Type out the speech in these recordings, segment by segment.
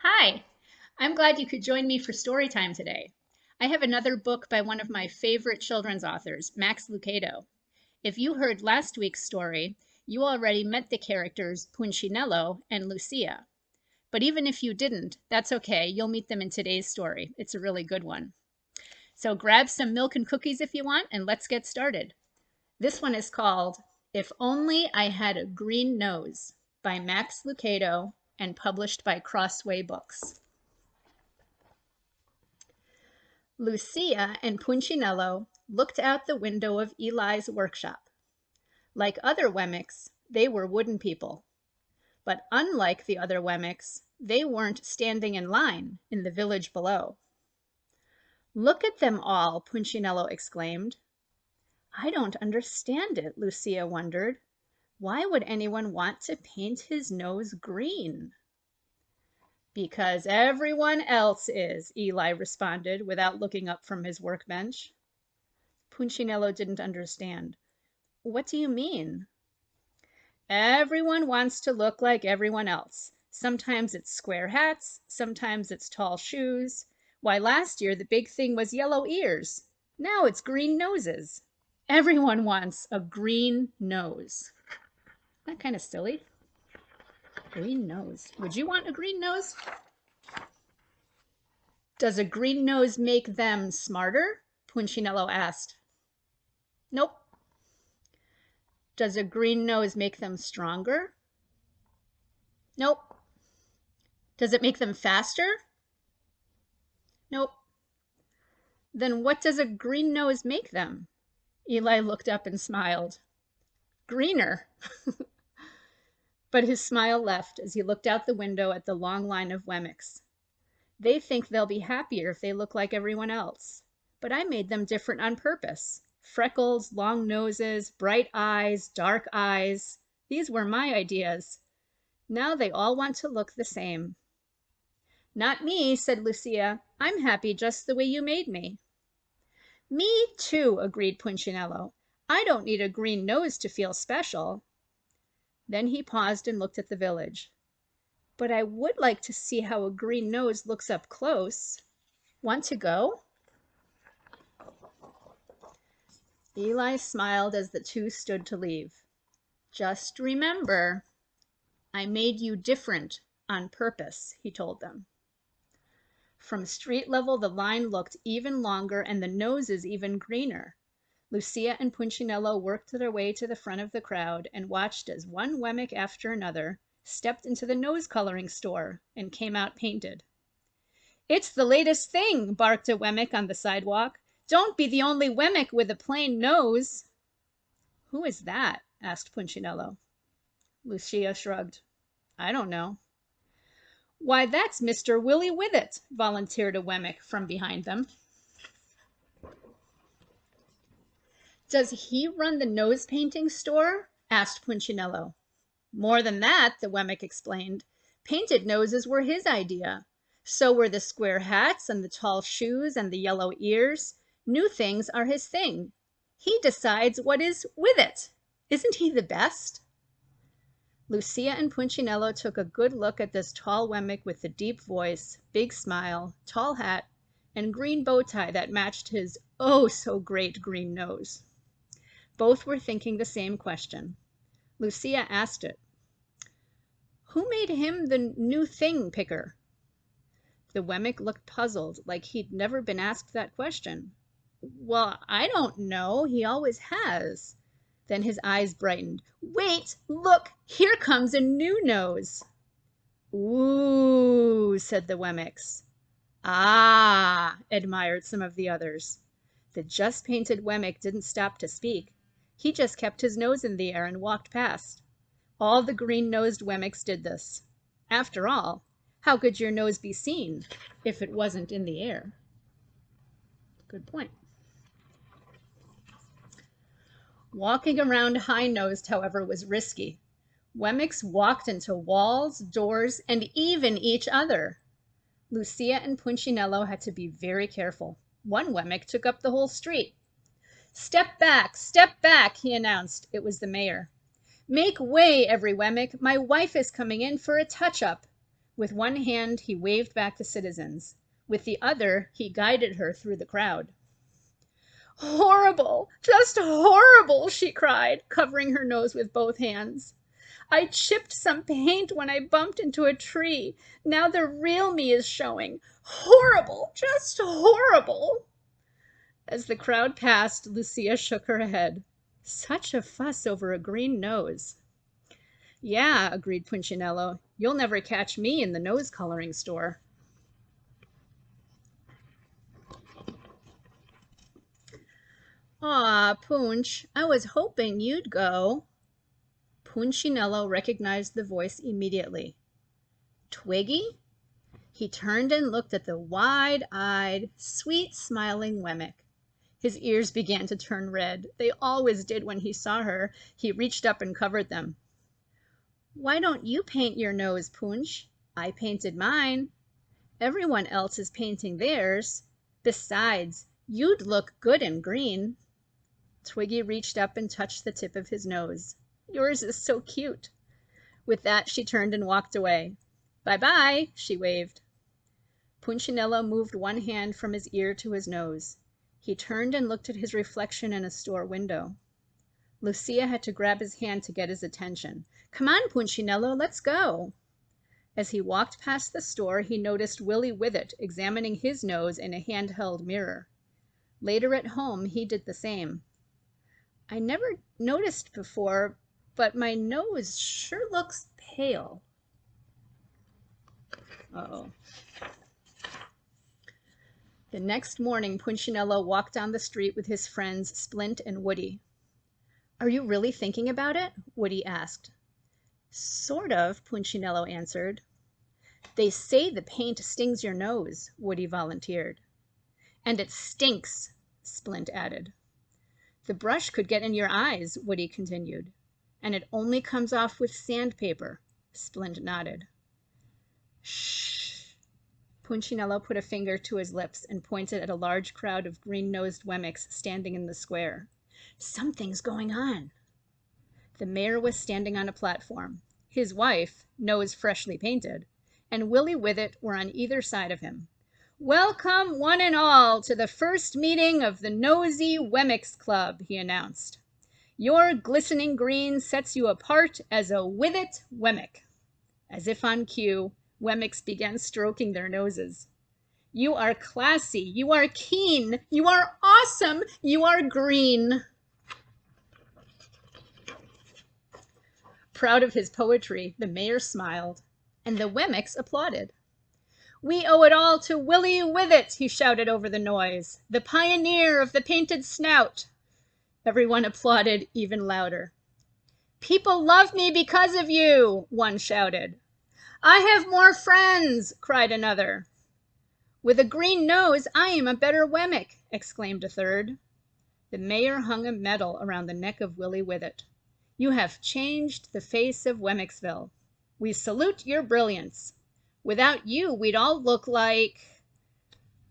Hi, I'm glad you could join me for Storytime today. I have another book by one of my favorite children's authors, Max Lucado. If you heard last week's story, you already met the characters Punchinello and Lucia. But even if you didn't, that's okay. You'll meet them in today's story. It's a really good one. So grab some milk and cookies if you want, and let's get started. This one is called If Only I Had a Green Nose by Max Lucado and published by Crossway Books. Lucia and Punchinello looked out the window of Eli's workshop. Like other Wemmicks, they were wooden people. But unlike the other Wemmicks, they weren't standing in line in the village below. Look at them all, Punchinello exclaimed. I don't understand it, Lucia wondered. Why would anyone want to paint his nose green? Because everyone else is, Eli responded without looking up from his workbench. Punchinello didn't understand. What do you mean? Everyone wants to look like everyone else. Sometimes it's square hats, sometimes it's tall shoes. Why, last year the big thing was yellow ears. Now it's green noses. Everyone wants a green nose. Isn't that kind of silly? Green nose. Would you want a green nose? Does a green nose make them smarter? Punchinello asked. Nope. Does a green nose make them stronger? Nope. Does it make them faster? Nope. Then what does a green nose make them? Eli looked up and smiled. Greener. But his smile left as he looked out the window at the long line of Wemmicks. They think they'll be happier if they look like everyone else. But I made them different on purpose. Freckles, long noses, bright eyes, dark eyes. These were my ideas. Now they all want to look the same. Not me, said Lucia. I'm happy just the way you made me. Me too, agreed Punchinello. I don't need a green nose to feel special. Then he paused and looked at the village. But I would like to see how a green nose looks up close. Want to go? Eli smiled as the two stood to leave. Just remember, I made you different on purpose, he told them. From street level, the line looked even longer and the noses even greener. Lucia and Punchinello worked their way to the front of the crowd and watched as one Wemmick after another stepped into the nose coloring store and came out painted. It's the latest thing, barked a Wemmick on the sidewalk. Don't be the only Wemmick with a plain nose. Who is that? Asked Punchinello. Lucia shrugged. I don't know. Why, that's Mr. Willie Withit, volunteered a Wemmick from behind them. Does he run the nose painting store? Asked Punchinello. More than that, the Wemmick explained. Painted noses were his idea. So were the square hats and the tall shoes and the yellow ears. New things are his thing. He decides what is with it. Isn't he the best? Lucia and Punchinello took a good look at this tall Wemmick with the deep voice, big smile, tall hat, and green bow tie that matched his oh-so-great green nose. Both were thinking the same question. Lucia asked it. Who made him the new thing picker? The Wemmick looked puzzled, like he'd never been asked that question. Well, I don't know. He always has. Then his eyes brightened. Wait, look, here comes a new nose. Ooh, said the Wemmicks. Ah, admired some of the others. The just painted Wemmick didn't stop to speak. He just kept his nose in the air and walked past. All the green-nosed Wemmicks did this. After all, how could your nose be seen if it wasn't in the air? Good point. Walking around high-nosed, however, was risky. Wemmicks walked into walls, doors, and even each other. Lucia and Punchinello had to be very careful. One Wemmick took up the whole street. Step back, he announced. It was the mayor. Make way, every Wemmick. My wife is coming in for a touch-up. With one hand, he waved back the citizens. With the other, he guided her through the crowd. "Horrible! Just horrible!" she cried, covering her nose with both hands. "I chipped some paint when I bumped into a tree. Now the real me is showing. Horrible! Just horrible!" As the crowd passed, Lucia shook her head. Such a fuss over a green nose. "Yeah," agreed Punchinello. "You'll never catch me in the nose coloring store." "Aw, Punch, I was hoping you'd go." Punchinello recognized the voice immediately. "Twiggy?" He turned and looked at the wide-eyed, sweet-smiling Wemmick. His ears began to turn red. They always did when he saw her. He reached up and covered them. "Why don't you paint your nose, Punch? I painted mine. Everyone else is painting theirs. Besides, you'd look good in green." Twiggy reached up and touched the tip of his nose. "Yours is so cute." With that, she turned and walked away. "Bye-bye," she waved. Punchinello moved one hand from his ear to his nose. He turned and looked at his reflection in a store window. Lucia had to grab his hand to get his attention. "Come on, Punchinello, let's go." As he walked past the store, he noticed Willie Withet examining his nose in a handheld mirror. Later at home, he did the same. "I never noticed before, but my nose sure looks pale." Uh-oh. The next morning, Punchinello walked down the street with his friends Splint and Woody. "Are you really thinking about it?" Woody asked. "Sort of," Punchinello answered. "They say the paint stings your nose," Woody volunteered. "And it stinks," Splint added. "The brush could get in your eyes," Woody continued. "And it only comes off with sandpaper," Splint nodded. "Shh." Punchinello put a finger to his lips and pointed at a large crowd of green-nosed Wemmicks standing in the square. "Something's going on." The mayor was standing on a platform. His wife, nose freshly painted, and Willie Withet were on either side of him. "Welcome, one and all, to the first meeting of the Nosy Wemmicks Club," he announced. "Your glistening green sets you apart as a Withet Wemmick." As if on cue, Wemmicks began stroking their noses. "You are classy, you are keen, you are awesome, you are green." Proud of his poetry, the mayor smiled, and the Wemmicks applauded. "We owe it all to Willie Withet," he shouted over the noise, "the pioneer of the painted snout." Everyone applauded even louder. "People love me because of you," one shouted. "I have more friends," cried another. "With a green nose, I am a better Wemmick," exclaimed a third. The mayor hung a medal around the neck of Willie Withet. "You have changed the face of Wemmicksville. We salute your brilliance. Without you, we'd all look like—"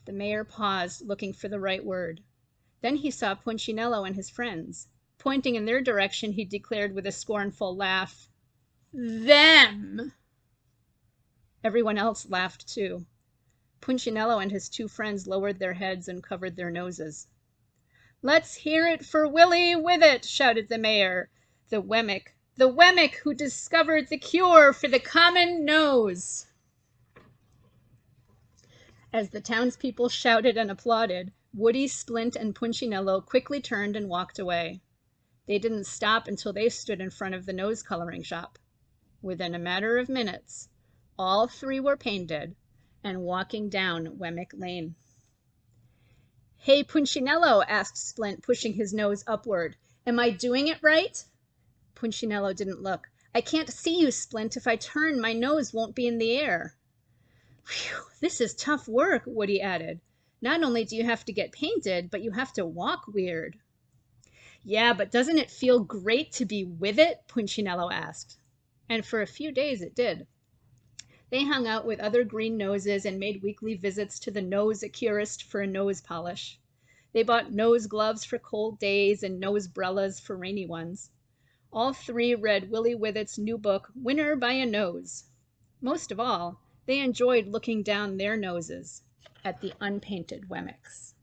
The mayor paused, looking for the right word. Then he saw Punchinello and his friends. Pointing in their direction, he declared with a scornful laugh, "Them!" Everyone else laughed too. Punchinello and his two friends lowered their heads and covered their noses. "Let's hear it for Willie Withet," shouted the mayor. The Wemmick who discovered the cure for the common nose." As the townspeople shouted and applauded, Woody, Splint, and Punchinello quickly turned and walked away. They didn't stop until they stood in front of the nose coloring shop. Within a matter of minutes, all three were painted and walking down Wemmick Lane. "Hey, Punchinello," asked Splint, pushing his nose upward. "Am I doing it right?" Punchinello didn't look. "I can't see you, Splint. If I turn, my nose won't be in the air." "Whew, this is tough work," Woody added. "Not only do you have to get painted, but you have to walk weird." "Yeah, but doesn't it feel great to be with it?" Punchinello asked. And for a few days it did. They hung out with other green noses and made weekly visits to the nose-a-curist for a nose polish. They bought nose gloves for cold days and nose-brellas for rainy ones. All three read Willie Withet's new book, Winner by a Nose. Most of all, They enjoyed looking down their noses at the unpainted Wemmicks.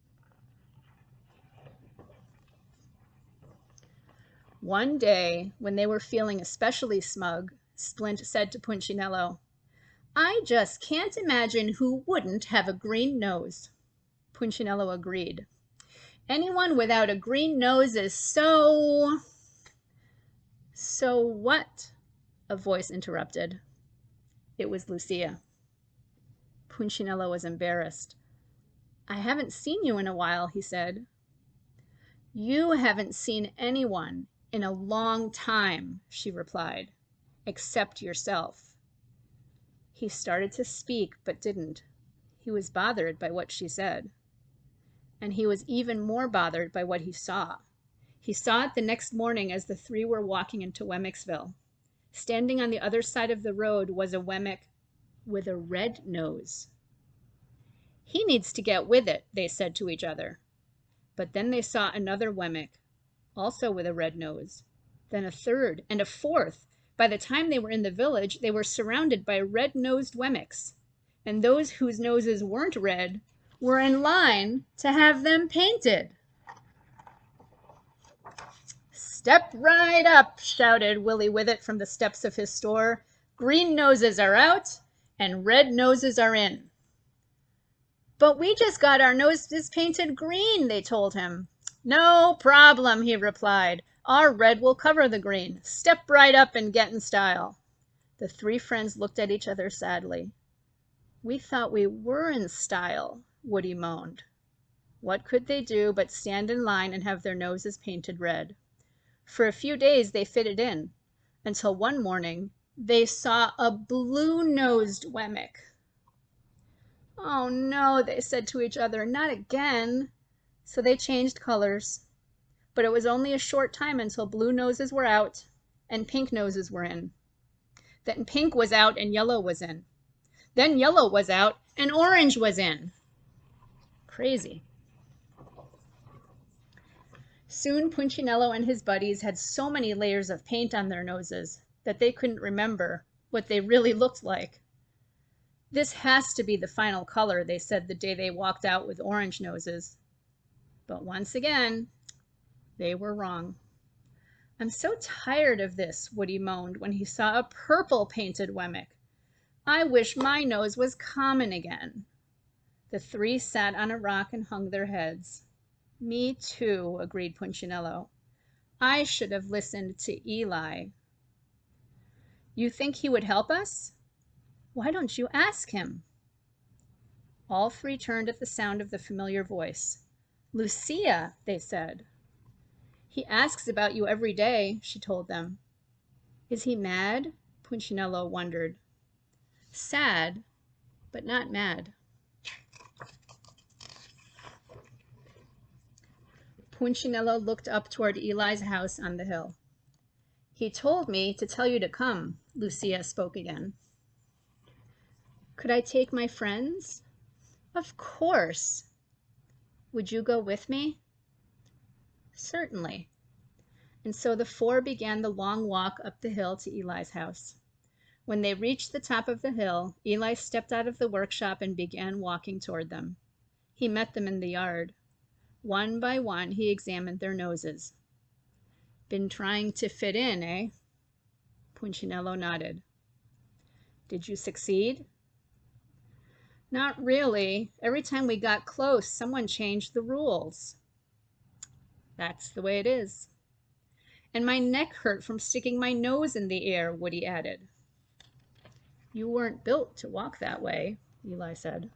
One day, when they were feeling especially smug, Splint said to Punchinello, "I just can't imagine who wouldn't have a green nose." Punchinello agreed. "Anyone without a green nose is so—" "So what?" a voice interrupted. It was Lucia. Punchinello was embarrassed. "I haven't seen you in a while," he said. "You haven't seen anyone in a long time," she replied, "except yourself." He started to speak, but didn't. He was bothered by what she said. And he was even more bothered by what he saw. He saw it the next morning as the three were walking into Wemmicksville. Standing on the other side of the road was a Wemmick with a red nose. "He needs to get with it," they said to each other. But then they saw another Wemmick, also with a red nose, then a third and a fourth. By the time they were in the village, they were surrounded by red-nosed Wemmicks, and those whose noses weren't red were in line to have them painted. "Step right up," shouted Willie Withit from the steps of his store. "Green noses are out, and red noses are in." "But we just got our noses painted green," they told him. "No problem," he replied. "Our red will cover the green. Step right up and get in style." The three friends looked at each other sadly. "We thought we were in style," Woody moaned. What could they do but stand in line and have their noses painted red? For a few days they fitted in, until one morning they saw a blue-nosed Wemmick. "Oh no," they said to each other, "not again." So they changed colors. But it was only a short time until blue noses were out and pink noses were in. Then pink was out and yellow was in. Then yellow was out and orange was in. Crazy. Soon Punchinello and his buddies had so many layers of paint on their noses that they couldn't remember what they really looked like. "This has to be the final color," they said the day they walked out with orange noses. But once again, they were wrong. "I'm so tired of this," Woody moaned when he saw a purple painted Wemmick. "I wish my nose was common again." The three sat on a rock and hung their heads. "Me too," agreed Punchinello. "I should have listened to Eli." "You think he would help us? Why don't you ask him?" All three turned at the sound of the familiar voice. "Lucia," they said. "He asks about you every day," she told them. "Is he mad?" Punchinello wondered. "Sad, but not mad." Punchinello looked up toward Eli's house on the hill. "He told me to tell you to come," Lucia spoke again. "Could I take my friends?" "Of course." "Would you go with me?" "Certainly." And so the four began the long walk up the hill to Eli's house. When they reached the top of the hill, Eli stepped out of the workshop and began walking toward them. He met them in the yard. One by one, he examined their noses. "Been trying to fit in, eh?" Punchinello nodded. "Did you succeed?" "Not really. Every time we got close, someone changed the rules." "That's the way it is." "And my neck hurt from sticking my nose in the air," Woody added. "You weren't built to walk that way," Eli said.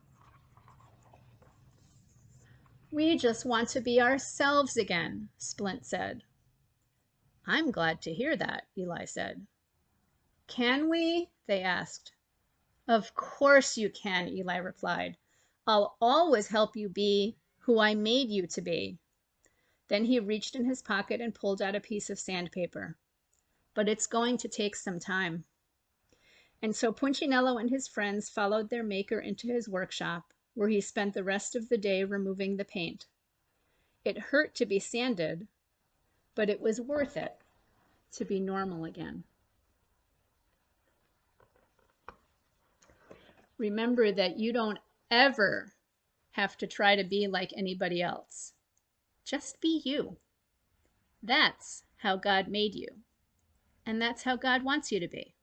"We just want to be ourselves again," Splint said. "I'm glad to hear that," Eli said. "Can we?" they asked. "Of course you can," Eli replied. "I'll always help you be who I made you to be." Then he reached in his pocket and pulled out a piece of sandpaper. "But it's going to take some time." And so Punchinello and his friends followed their maker into his workshop, where he spent the rest of the day removing the paint. It hurt to be sanded, but it was worth it to be normal again. Remember that you don't ever have to try to be like anybody else. Just be you. That's how God made you. And that's how God wants you to be.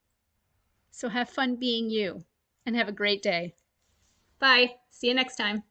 So have fun being you and have a great day. Bye. See you next time.